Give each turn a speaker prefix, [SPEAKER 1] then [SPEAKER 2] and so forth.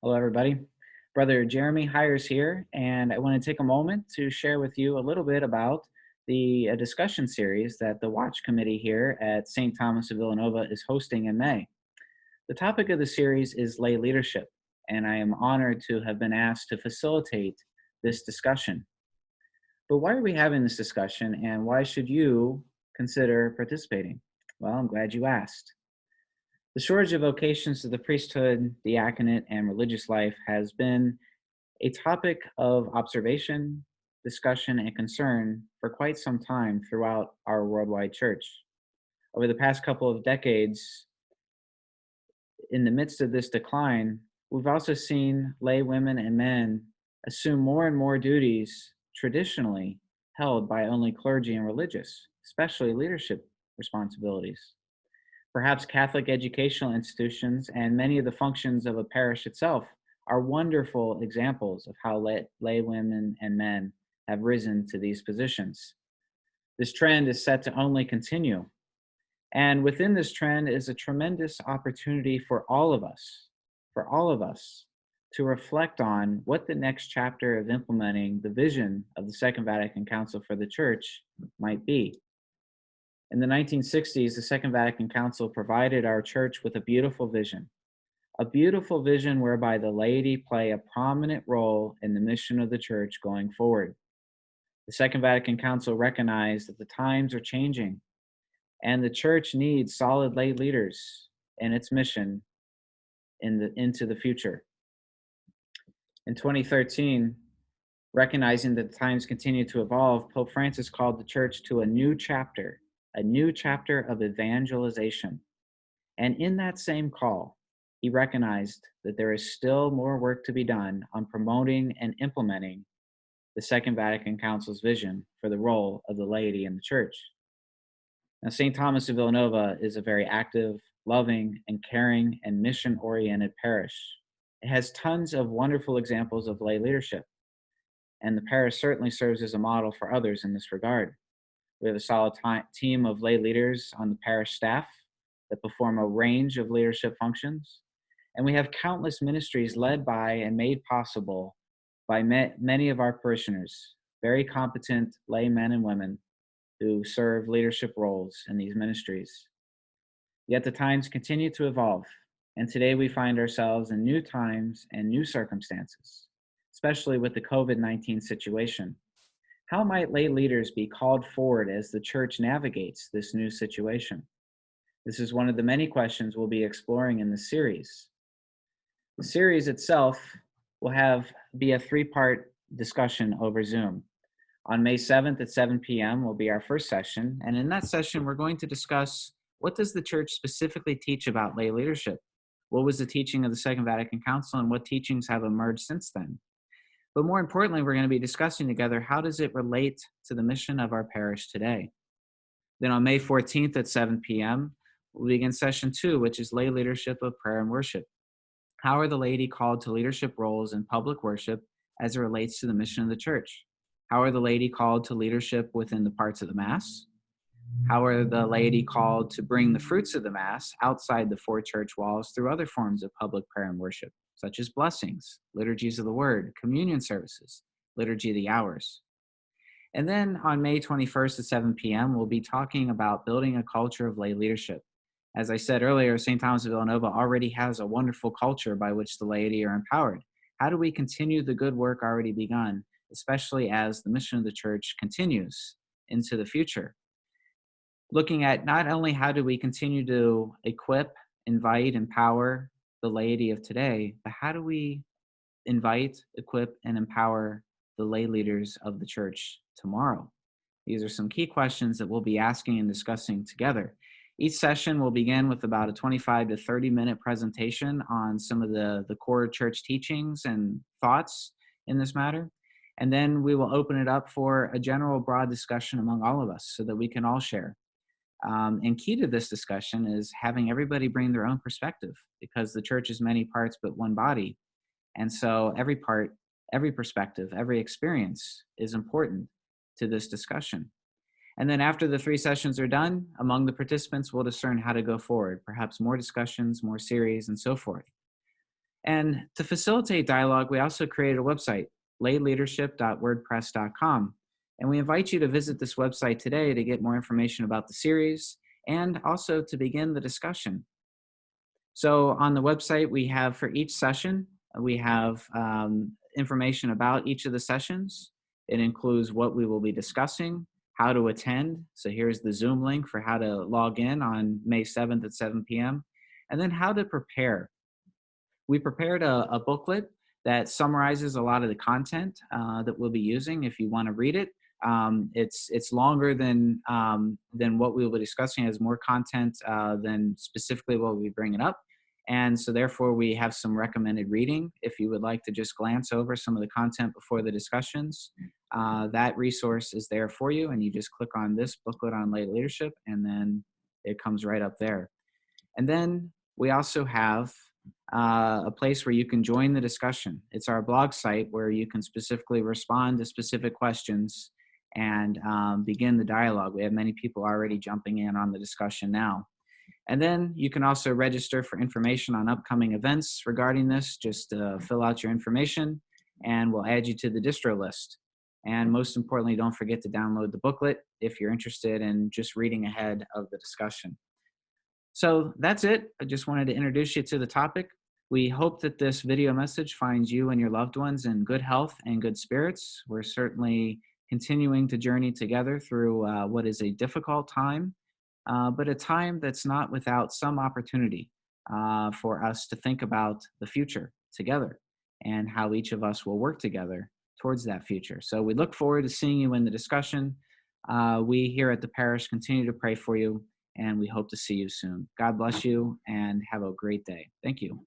[SPEAKER 1] Hello, everybody. Brother Jeremy Hires here, and I want to take a moment to share with you a little bit about the discussion series that the Watch Committee here at St. Thomas of Villanova is hosting in May. The topic of the series is lay leadership, and I am honored to have been asked to facilitate this discussion. But why are we having this discussion, and why should you consider participating? Well, I'm glad you asked. The shortage of vocations to the priesthood, diaconate, and religious life has been a topic of observation, discussion, and concern for quite some time throughout our worldwide church. Over the past couple of decades, in the midst of this decline, we've also seen lay women and men assume more and more duties traditionally held by only clergy and religious, especially leadership responsibilities. Perhaps Catholic educational institutions and many of the functions of a parish itself are wonderful examples of how lay women and men have risen to these positions. This trend is set to only continue. And within this trend is a tremendous opportunity for all of us to reflect on what the next chapter of implementing the vision of the Second Vatican Council for the Church might be. In the 1960s, the Second Vatican Council provided our church with a beautiful vision whereby the laity play a prominent role in the mission of the church going forward. The Second Vatican Council recognized that the times are changing and the church needs solid lay leaders in its mission into the future. In 2013, recognizing that the times continue to evolve, Pope Francis called the church to a new chapter of evangelization. And in that same call, he recognized that there is still more work to be done on promoting and implementing the Second Vatican Council's vision for the role of the laity in the church. Now, St. Thomas of Villanova is a very active, loving, and caring and mission oriented parish. It has tons of wonderful examples of lay leadership, and the parish certainly serves as a model for others in this regard. We have a solid team of lay leaders on the parish staff that perform a range of leadership functions. And we have countless ministries led by and made possible by many of our parishioners, very competent lay men and women who serve leadership roles in these ministries. Yet the times continue to evolve, and today we find ourselves in new times and new circumstances, especially with the COVID-19 situation. How might lay leaders be called forward as the church navigates this new situation? This is one of the many questions we'll be exploring in this series. The series itself will be a three-part discussion over Zoom. On May 7th at 7 p.m. will be our first session, and in that session we're going to discuss what does the church specifically teach about lay leadership? What was the teaching of the Second Vatican Council, and what teachings have emerged since then? But more importantly, we're going to be discussing together how does it relate to the mission of our parish today. Then on May 14th at 7 p.m., we'll begin session 2, which is lay leadership of prayer and worship. How are the laity called to leadership roles in public worship as it relates to the mission of the church? How are the laity called to leadership within the parts of the Mass? How are the laity called to bring the fruits of the Mass outside the four church walls through other forms of public prayer and worship, such as blessings, liturgies of the word, communion services, liturgy of the hours? And then on May 21st at 7 p.m., we'll be talking about building a culture of lay leadership. As I said earlier, St. Thomas of Villanova already has a wonderful culture by which the laity are empowered. How do we continue the good work already begun, especially as the mission of the church continues into the future? Looking at not only how do we continue to equip, invite, empower the laity of today, but how do we invite, equip, and empower the lay leaders of the church tomorrow? These are some key questions that we'll be asking and discussing together. Each session will begin with about a 25 to 30-minute presentation on some of the core church teachings and thoughts in this matter. And then we will open it up for a general broad discussion among all of us so that we can all share. And key to this discussion is having everybody bring their own perspective, because the church is many parts but one body. And so every part, every perspective, every experience is important to this discussion. And then after the 3 sessions are done, among the participants, we'll discern how to go forward, perhaps more discussions, more series, and so forth. And to facilitate dialogue, we also created a website, layleadership.wordpress.com. And we invite you to visit this website today to get more information about the series and also to begin the discussion. So on the website, we have for each session, we have information about each of the sessions. It includes what we will be discussing, how to attend. So here's the Zoom link for how to log in on May 7th at 7 p.m. And then how to prepare. We prepared a booklet that summarizes a lot of the content that we'll be using if you want to read it. It's longer than what we will be discussing. It has more content than specifically what we'll be bringing up. And so therefore we have some recommended reading. If you would like to just glance over some of the content before the discussions, that resource is there for you. And you just click on this booklet on lay leadership and then it comes right up there. And then we also have a place where you can join the discussion. It's our blog site where you can specifically respond to specific questions and begin the dialogue. We have many people already jumping in on the discussion now. And then you can also register for information on upcoming events regarding this. Just fill out your information and we'll add you to the distro list. And most importantly, don't forget to download the booklet if you're interested in just reading ahead of the discussion. So that's it. I just wanted to introduce you to the topic. We hope that this video message finds you and your loved ones in good health and good spirits. We're certainly continuing to journey together through what is a difficult time, but a time that's not without some opportunity for us to think about the future together and how each of us will work together towards that future. So we look forward to seeing you in the discussion. We here at the parish continue to pray for you, and we hope to see you soon. God bless you and have a great day. Thank you.